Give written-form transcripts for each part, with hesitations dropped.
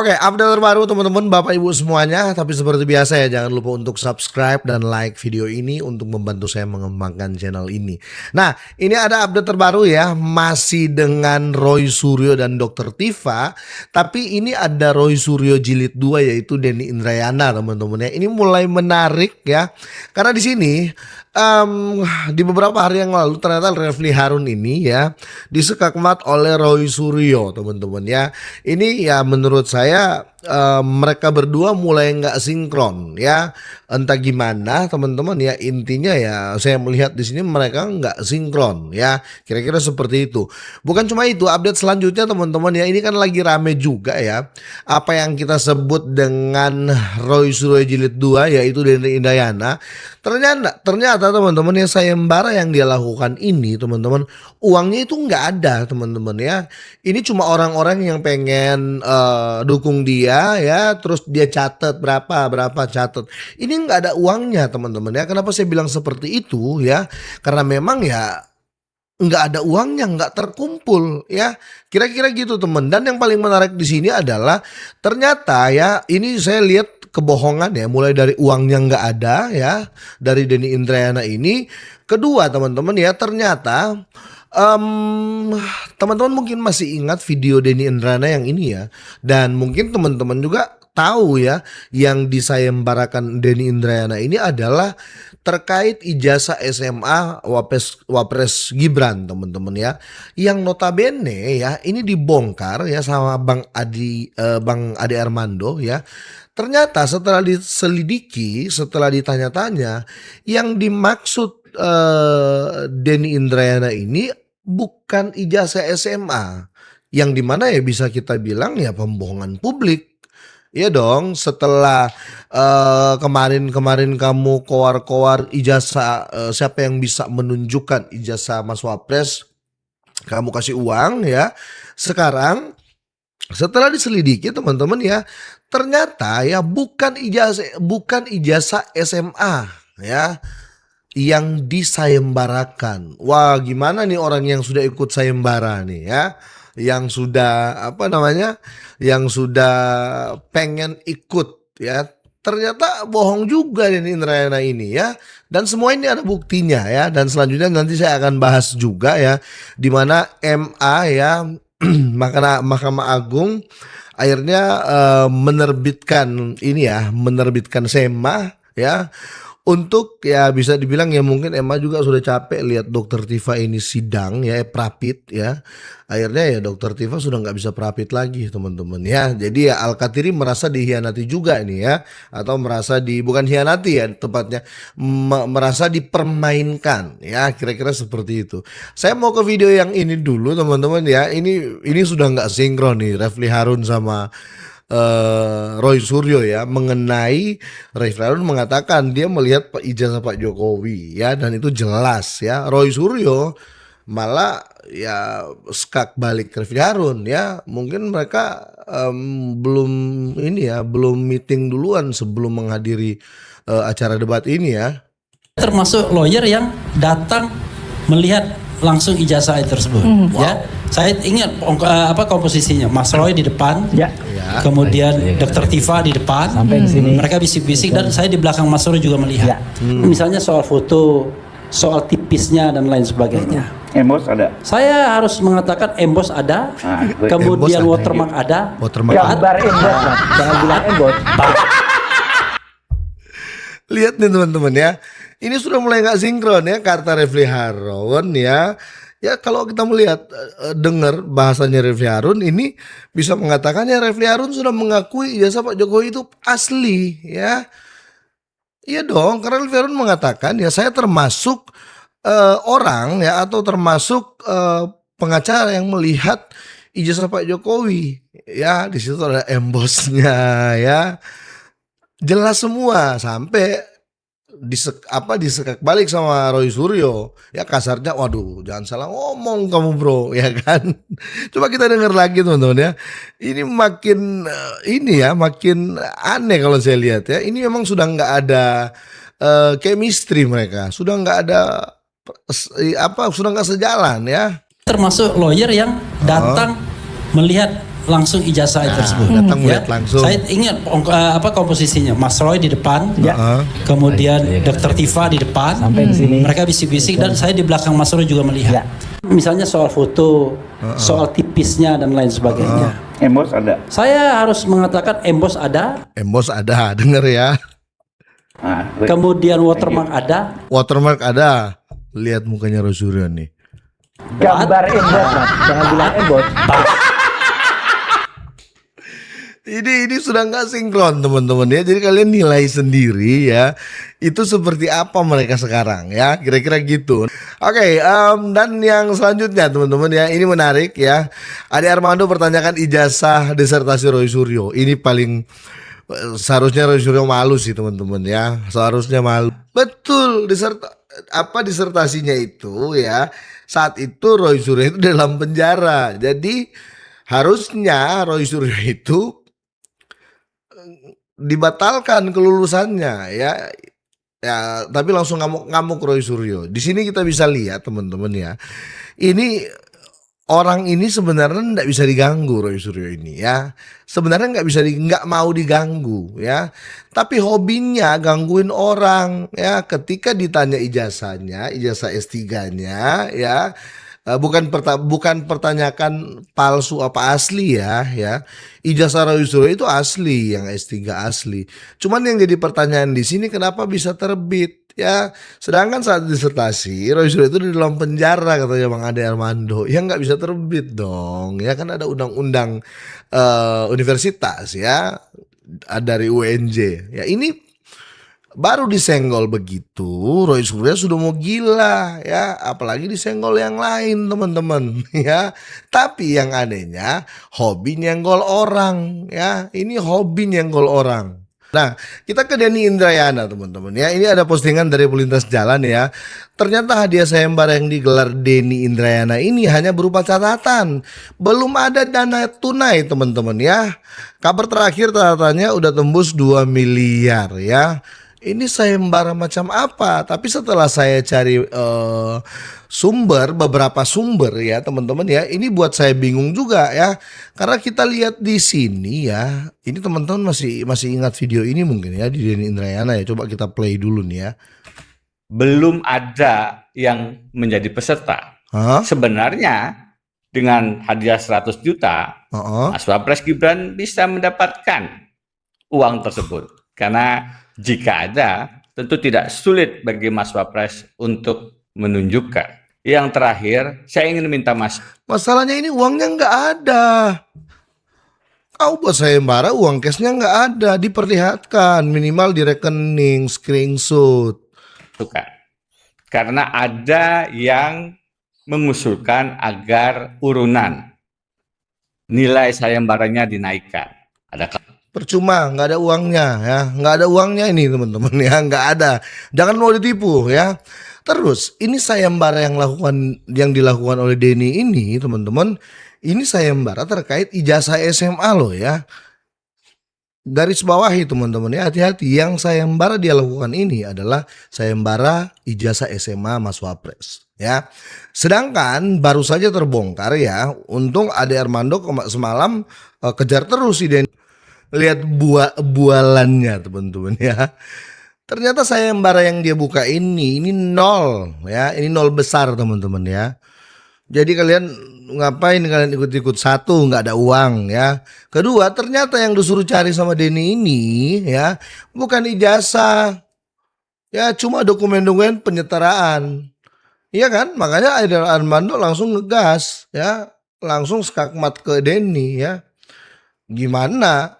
Oke, update terbaru teman-teman, Bapak Ibu semuanya. Tapi seperti biasa ya, jangan lupa untuk subscribe dan like video ini untuk membantu saya mengembangkan channel ini. Nah, ini ada update terbaru ya, masih dengan Roy Suryo dan Dr. Tifa. Tapi ini ada Roy Suryo jilid 2 yaitu Denny Indrayana teman-teman ya. Ini mulai menarik ya, karena di sini di beberapa hari yang lalu ternyata Refly Harun ini ya disekakmat oleh Roy Suryo teman-teman ya. Ini ya menurut saya mereka berdua mulai nggak sinkron ya, entah gimana teman-teman ya, intinya ya saya melihat di sini mereka nggak sinkron ya, kira-kira seperti itu. Bukan cuma itu, update selanjutnya teman-teman ya, ini kan lagi rame juga ya apa yang kita sebut dengan Roy Suryo jilid 2 yaitu Denny Indrayana. Ternyata teman-teman ya, sayembara yang dia lakukan ini teman-teman, uangnya itu nggak ada teman-teman ya. Ini cuma orang-orang yang pengen dukung dia ya, terus dia catat berapa catat. Ini nggak ada uangnya teman-teman ya. Kenapa saya bilang seperti itu ya? Karena memang ya nggak ada uangnya, nggak terkumpul ya, kira-kira gitu teman. Dan yang paling menarik di sini adalah ternyata ya, ini saya lihat kebohongan ya, mulai dari uangnya nggak ada ya dari Denny Indrayana ini. Kedua teman-teman ya, ternyata teman-teman mungkin masih ingat video Denny Indrayana yang ini ya, dan mungkin teman-teman juga tahu ya, yang disayembarakan Denny Indrayana ini adalah terkait ijazah SMA Wapres Gibran teman-teman ya, yang notabene ya ini dibongkar ya sama Bang Ade Armando ya. Ternyata setelah diselidiki, setelah ditanya-tanya, yang dimaksud Denny Indrayana ini bukan ijazah SMA, yang dimana ya bisa kita bilang ya pembohongan publik. Iya dong, setelah kemarin kamu koar-koar ijazah, siapa yang bisa menunjukkan ijazah Mas Wapres, kamu kasih uang ya. Sekarang setelah diselidiki teman-teman ya, ternyata ya bukan ijazah SMA ya yang disayembarakan. Wah, gimana nih orang yang sudah ikut sayembara nih ya, yang sudah yang sudah pengen ikut ya, ternyata bohong juga Denny Indrayana ini ya. Dan semua ini ada buktinya ya, dan selanjutnya nanti saya akan bahas juga ya, di mana MA ya Mahkamah Agung akhirnya menerbitkan ini ya, menerbitkan SEMA ya, untuk ya bisa dibilang ya mungkin Emma juga sudah capek lihat Dokter Tifa ini sidang ya, prapit ya. Akhirnya ya Dokter Tifa sudah nggak bisa prapit lagi teman-teman ya. Jadi ya Al-Katiri merasa dihianati juga ini ya, atau merasa bukan hianati ya tepatnya, merasa dipermainkan ya, kira-kira seperti itu. Saya mau ke video yang ini dulu teman-teman ya. Ini sudah nggak sinkron nih Refly Harun sama Roy Suryo ya, mengenai Refly Harun mengatakan dia melihat ijazah Pak Jokowi ya, dan itu jelas ya. Roy Suryo malah ya skak balik Refly Harun ya. Mungkin mereka belum ini ya, belum meeting duluan sebelum menghadiri acara debat ini ya. Termasuk lawyer yang datang melihat langsung ijazah tersebut ya. Saya ingat komposisinya, Mas Roy di depan ya. Kemudian Dr. Tifa di depan, sampai sini. Mereka bisik-bisik dan saya di belakang Mas Roy juga melihat misalnya soal foto, soal tipisnya dan lain sebagainya. Embos ada. Saya harus mengatakan embos ada, kemudian watermark ada. Gambar embos, jangan bilang embos. Lihat nih teman-teman ya, ini sudah mulai nggak sinkron ya kata Refly Harun ya. Ya kalau kita melihat dengar bahasanya Refly Harun ini, bisa mengatakannya Refly Harun sudah mengakui ijazah Pak Jokowi itu asli ya. Iya dong, karena Refly Harun mengatakan ya saya termasuk orang ya, atau termasuk pengacara yang melihat ijazah Pak Jokowi ya. Di situ ada embosnya ya, jelas semua, sampai disekak balik sama Roy Suryo ya, kasarnya waduh jangan salah ngomong kamu bro ya kan. Coba kita dengar lagi teman-teman ya, ini makin ini ya makin aneh kalau saya lihat ya. Ini memang sudah nggak ada chemistry, mereka sudah nggak ada sudah nggak sejalan ya. Termasuk lawyer yang datang melihat langsung ijazah tersebut. datang melihat langsung. Saya ingat komposisinya, Mas Roy di depan, kemudian Dr. Tifa di depan, Sampai di sini. mereka bisik-bisik dan saya di belakang Mas Roy juga melihat. Misalnya soal foto, soal tipisnya dan lain sebagainya. Embos ada. Saya harus mengatakan emboss ada, Embos ada, denger ya. Nah, kemudian watermark ada. Watermark ada. Lihat mukanya Rosuryo nih. gambar embos, Mas. Jangan bilang embos. Ini sudah nggak sinkron teman-teman ya. Jadi kalian nilai sendiri ya. Itu seperti apa mereka sekarang ya. Kira-kira gitu. Oke, dan yang selanjutnya teman-teman ya. Ini menarik ya. Ade Armando pertanyakan ijazah disertasi Roy Suryo. Ini paling seharusnya Roy Suryo malu sih teman-teman ya. Seharusnya malu. Betul, disertasinya itu ya. Saat itu Roy Suryo itu dalam penjara. Jadi harusnya Roy Suryo itu dibatalkan kelulusannya ya. Ya, tapi langsung ngamuk Roy Suryo. Di sini kita bisa lihat teman-teman ya. Ini orang ini sebenarnya nggak bisa diganggu Roy Suryo ini ya. Sebenarnya nggak mau diganggu ya. Tapi hobinya gangguin orang ya. Ketika ditanya ijazahnya, ijazah S3-nya ya. Bukan pertanyakan palsu apa asli ya. Ijazah Roy Suryo itu asli, yang S3 asli. Cuman yang jadi pertanyaan di sini kenapa bisa terbit ya. Sedangkan saat disertasi Roy Suryo itu di dalam penjara katanya Bang Ade Armando. Ya nggak bisa terbit dong. Ya kan ada undang-undang universitas ya dari UNJ. Ya ini baru disenggol begitu, Roy Suryo sudah mau gila ya, apalagi disenggol yang lain teman-teman ya. Tapi yang anehnya hobi nyenggol orang ya, ini hobi nyenggol orang. Nah, kita ke Denny Indrayana teman-teman ya. Ini ada postingan dari Pelintas Jalan ya. Ternyata hadiah sayembara yang digelar Denny Indrayana ini hanya berupa catatan. Belum ada dana tunai teman-teman ya. Kabar terakhir catatannya udah tembus 2 miliar ya. Ini sayembara macam apa? Tapi setelah saya cari beberapa sumber ya teman-teman ya, ini buat saya bingung juga ya. Karena kita lihat di sini ya, ini teman-teman masih ingat video ini mungkin ya di Denny Indrayana ya. Coba kita play dulu nih ya. Belum ada yang menjadi peserta. Sebenarnya dengan hadiah 100 juta, Mas Wapres Gibran bisa mendapatkan uang tersebut. Karena jika ada, tentu tidak sulit bagi Mas Wapres untuk menunjukkan. Yang terakhir, saya ingin minta masalahnya ini uangnya nggak ada. Kau buat sayembara uang cashnya nggak ada, diperlihatkan minimal di rekening, screenshot. Karena ada yang mengusulkan agar urunan nilai sayembaranya dinaikkan. Percuma, nggak ada uangnya ya, nggak ada uangnya ini teman-teman ya, nggak ada. Jangan mau ditipu ya. Terus ini sayembara yang dilakukan oleh Denny ini teman-teman, ini sayembara terkait ijazah SMA loh ya. Garis bawahi teman-teman ya, hati-hati, yang sayembara dia lakukan ini adalah sayembara ijazah SMA Mas Wapres ya. Sedangkan baru saja terbongkar ya, untung Ade Armando semalam kejar terus si Denny. Lihat bualannya teman-teman ya. Ternyata sayembara yang dia buka ini nol ya. Ini nol besar teman-teman ya. Jadi kalian ngapain kalian ikut-ikut? Satu, nggak ada uang ya. Kedua, ternyata yang disuruh cari sama Denny ini ya bukan ijazah. Ya cuma dokumen-dokumen penyetaraan. Iya kan? Makanya Ade Armando langsung ngegas ya. Langsung skakmat ke Denny ya. Gimana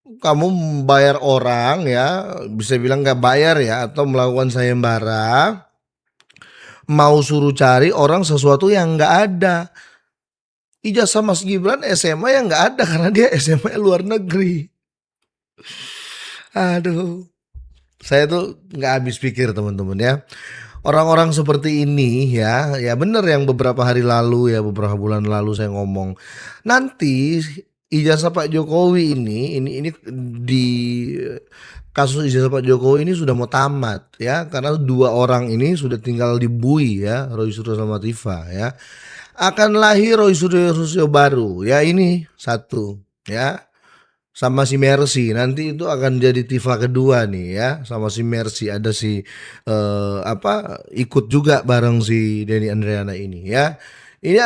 kamu membayar orang ya, bisa bilang nggak bayar ya, atau melakukan sayembara, mau suruh cari orang sesuatu yang nggak ada. Ijazah Mas Gibran SMA yang nggak ada karena dia SMA luar negeri. Aduh, saya tuh nggak habis pikir teman-teman ya. Orang-orang seperti ini ya bener yang beberapa hari lalu ya, beberapa bulan lalu saya ngomong, nanti ijazah Pak Jokowi ini di kasus ijazah Pak Jokowi ini sudah mau tamat ya, karena 2 orang ini sudah tinggal di bui ya, Roy Suryo sama Tifa ya. akan lahir Roy Suryo baru ya, ini satu ya, sama si Mercy nanti itu akan jadi Tifa kedua nih ya, sama si Mercy ada si ikut juga bareng si Denny Andriana ini ya. Ini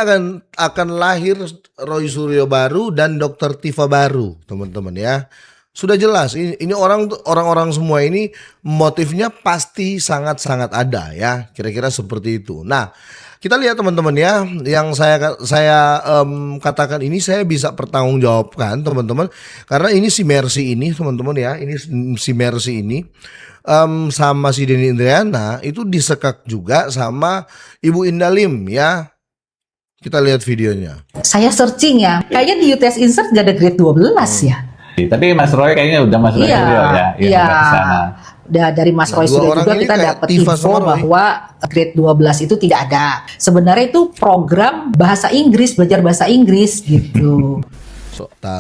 akan lahir Roy Suryo baru dan Dokter Tifa baru, teman-teman ya. Sudah jelas ini orang-orang semua ini motifnya pasti sangat-sangat ada ya, kira-kira seperti itu. Nah, kita lihat teman-teman ya, yang saya katakan ini saya bisa pertanggungjawabkan teman-teman, karena ini si Mercy ini teman-teman ya, ini si Mercy ini sama si Denny Indriana itu disekak juga sama Ibu Indalim ya. Kita lihat videonya. Saya searching ya, kayaknya di UTS Insert gak ada grade 12 ya. Tapi Mas Roy kayaknya udah masuk Iya, ya. Iya. Dari Mas Roy sudah juga kita dapat info bahwa grade 12 itu tidak ada. Sebenarnya itu program bahasa Inggris, belajar bahasa Inggris gitu.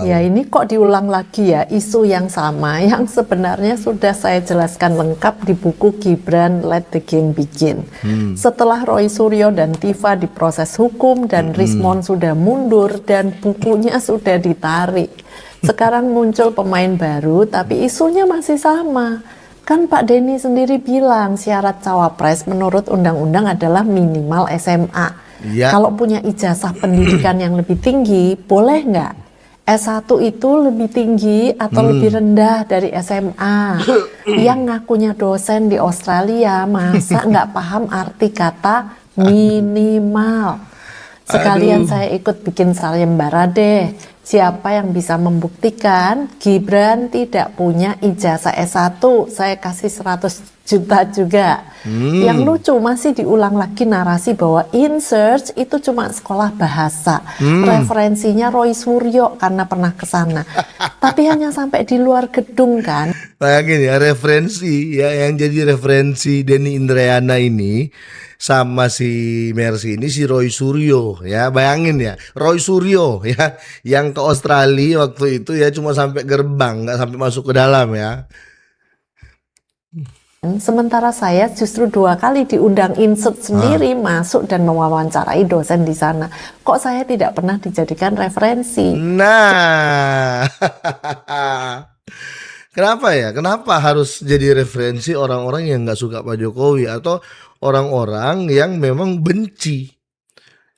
Ya ini kok diulang lagi ya, isu yang sama yang sebenarnya sudah saya jelaskan lengkap di buku Gibran Let the Game Begin. Setelah Roy Suryo dan Tifa diproses hukum dan Rismond sudah mundur dan bukunya sudah ditarik. Sekarang muncul pemain baru tapi isunya masih sama. Kan Pak Denny sendiri bilang syarat cawapres menurut undang-undang adalah minimal SMA. Ya. Kalau punya ijazah pendidikan yang lebih tinggi, boleh nggak? S1 itu lebih tinggi atau lebih rendah dari SMA? Yang ngakunya dosen di Australia, masa nggak paham arti kata minimal? Sekalian saya ikut bikin sayembara deh. Siapa yang bisa membuktikan Gibran tidak punya ijazah S1? Saya kasih 100 juta juga. Yang lucu masih diulang lagi narasi bahwa InSearch itu cuma sekolah bahasa. Referensinya Roy Suryo karena pernah ke sana. Tapi hanya sampai di luar gedung kan. Bayangin ya, referensi ya, yang jadi referensi Denny Indrayana ini sama si Mercy ini si Roy Suryo ya. Bayangin ya, Roy Suryo ya yang ke Australia waktu itu ya cuma sampai gerbang, nggak sampai masuk ke dalam ya. Sementara saya justru 2 kali diundang Insert sendiri masuk dan mewawancarai dosen di sana. Kok saya tidak pernah dijadikan referensi? Nah, kenapa ya? Kenapa harus jadi referensi orang-orang yang nggak suka Pak Jokowi atau orang-orang yang memang benci?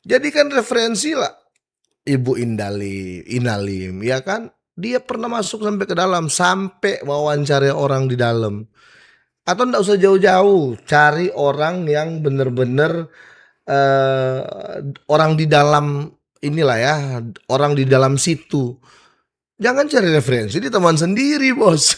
Jadikan referensi lah Ibu Inalim, ya kan? Dia pernah masuk sampai ke dalam, sampai wawancara orang di dalam. Atau enggak usah jauh-jauh, cari orang yang bener-bener orang di dalam inilah ya, orang di dalam situ. Jangan cari referensi di teman sendiri, bos.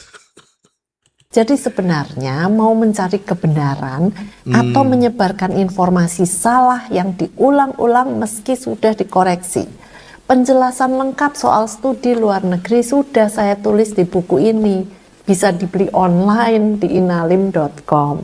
Jadi sebenarnya mau mencari kebenaran atau menyebarkan informasi salah yang diulang-ulang meski sudah dikoreksi. Penjelasan lengkap soal studi luar negeri sudah saya tulis di buku ini. Bisa dibeli online di inalim.com.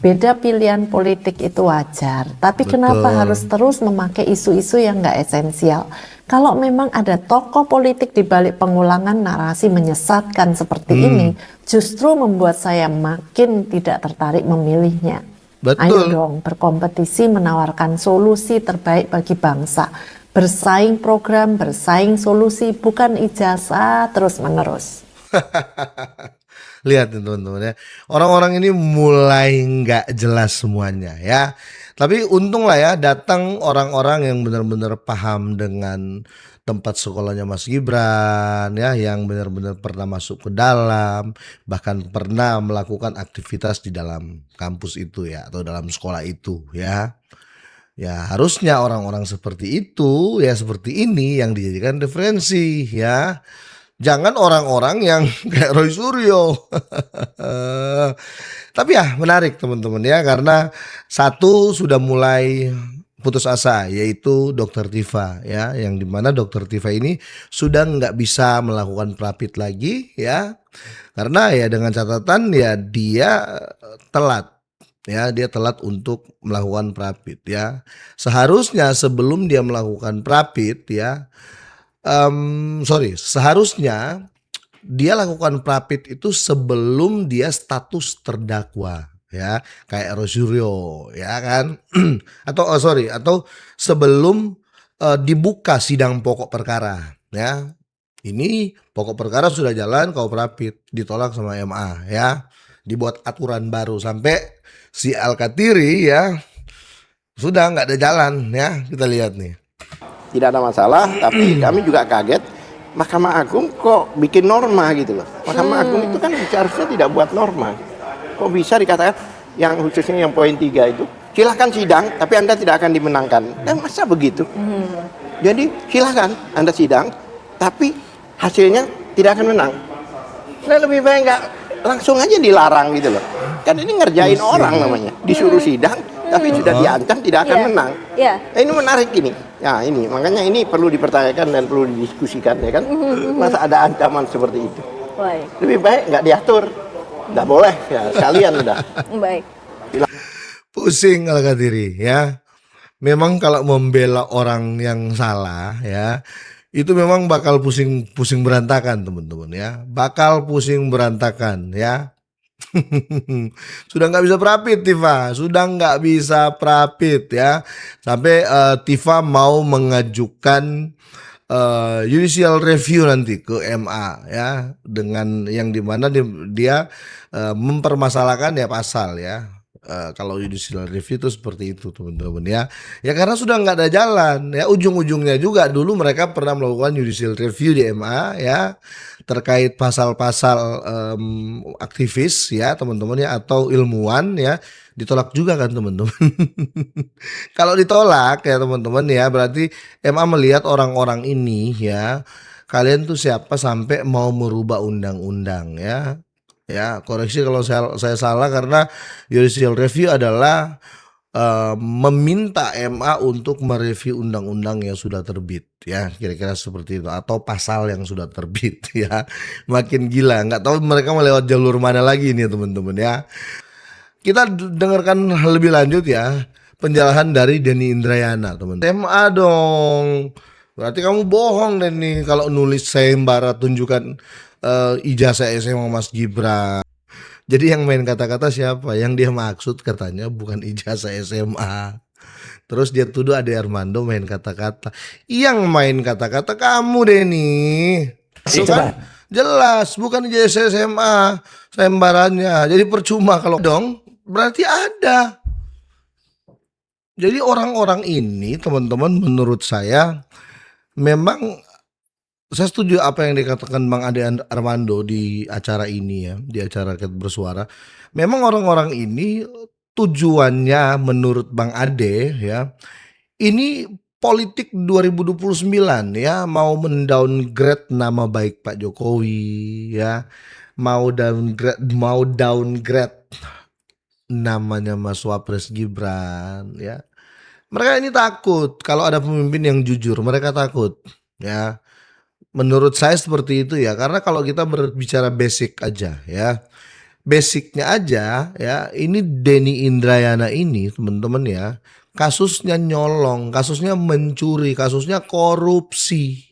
Beda pilihan politik itu wajar, tapi kenapa harus terus memakai isu-isu yang nggak esensial? Kalau memang ada tokoh politik di balik pengulangan narasi menyesatkan seperti ini, justru membuat saya makin tidak tertarik memilihnya. Betul. Ayo dong berkompetisi menawarkan solusi terbaik bagi bangsa. Bersaing program, bersaing solusi, bukan ijazah terus-menerus. Lihat teman-teman ya, orang-orang ini mulai nggak jelas semuanya ya. Tapi untung lah ya, datang orang-orang yang benar-benar paham dengan tempat sekolahnya Mas Gibran ya, yang benar-benar pernah masuk ke dalam, bahkan pernah melakukan aktivitas di dalam kampus itu ya, atau dalam sekolah itu ya. Ya harusnya orang-orang seperti itu ya, seperti ini yang dijadikan referensi ya. Jangan orang-orang yang kayak Roy Suryo. Tapi ya menarik teman-teman ya, karena satu sudah mulai putus asa, yaitu Dokter Tifa ya, yang dimana Dokter Tifa ini sudah nggak bisa melakukan prapit lagi ya, karena ya dengan catatan ya dia telat. Ya, dia telat untuk melakukan prapit ya. Seharusnya sebelum dia melakukan prapit ya, seharusnya dia lakukan prapit itu sebelum dia status terdakwa ya, kayak Rosario ya kan. Atau sebelum dibuka sidang pokok perkara ya. Ini pokok perkara sudah jalan, Kooperatif ditolak sama MA ya. Dibuat aturan baru sampai si Al-Kathiri ya sudah nggak ada jalan ya. Kita lihat nih. Tidak ada masalah, tapi kami juga kaget Mahkamah Agung kok bikin norma gitu loh. Mahkamah Agung itu kan seharusnya tidak buat norma. Kok bisa dikatakan yang khususnya yang poin 3 itu silahkan sidang tapi Anda tidak akan dimenangkan. Masa begitu? Jadi silahkan Anda sidang tapi hasilnya tidak akan menang. Nah, lebih baik nggak langsung aja dilarang gitu loh. Kan ini ngerjain orang namanya. Disuruh sidang tapi sudah diancam tidak akan menang. Ini menarik ini. Ya ini makanya ini perlu dipertanyakan dan perlu didiskusikan ya kan. Masa ada ancaman seperti itu? Lebih baik nggak diatur. Nggak boleh ya sekalian udah. Baik. Pusing Al-Kathiri ya. Memang kalau membela orang yang salah ya, itu memang bakal pusing berantakan teman-teman ya, bakal pusing berantakan ya. Sudah nggak bisa Prapit Tifa, sudah nggak bisa Prapit ya, sampai Tifa mau mengajukan judicial review nanti ke MA ya, dengan yang dimana dia mempermasalahkan ya pasal ya. Kalau judicial review itu seperti itu teman-teman ya. Ya karena sudah nggak ada jalan ya, ujung-ujungnya juga dulu mereka pernah melakukan judicial review di MA ya terkait pasal-pasal aktivis ya teman-teman ya, atau ilmuwan ya, ditolak juga kan teman-teman. Kalau ditolak ya teman-teman ya, berarti MA melihat orang-orang ini ya, kalian tuh siapa sampai mau merubah undang-undang ya. Ya, koreksi kalau saya salah, karena judicial review adalah meminta MA untuk mereview undang-undang yang sudah terbit ya, kira-kira seperti itu, atau pasal yang sudah terbit ya. Makin gila, nggak tahu mereka mau lewat jalur mana lagi nih teman-teman ya. Kita dengarkan lebih lanjut ya penjelasan dari Denny Indrayana teman-teman. MA dong, berarti kamu bohong Denny kalau nulis sayembara tunjukkan ijazah SMA Mas Gibran. Jadi yang main kata-kata siapa? Yang dia maksud katanya bukan ijazah SMA. Terus dia tuduh Ade Armando main kata-kata. Yang main kata-kata kamu Denny. Itu kan jelas bukan ijazah SMA sayembaranya. Jadi percuma kalau dong, berarti ada. Jadi orang-orang ini teman-teman menurut saya memang, saya setuju apa yang dikatakan Bang Ade Armando di acara ini ya, di acara Rakyat Bersuara. Memang orang-orang ini tujuannya menurut Bang Ade ya, ini politik 2029 ya, mau mendowngrade nama baik Pak Jokowi ya, mau downgrade namanya Mas Wapres Gibran ya. Mereka ini takut kalau ada pemimpin yang jujur, mereka takut ya. Menurut saya seperti itu ya, karena kalau kita berbicara basic aja ya, basicnya aja ya, ini Denny Indrayana ini teman-teman ya, kasusnya nyolong, kasusnya mencuri, kasusnya korupsi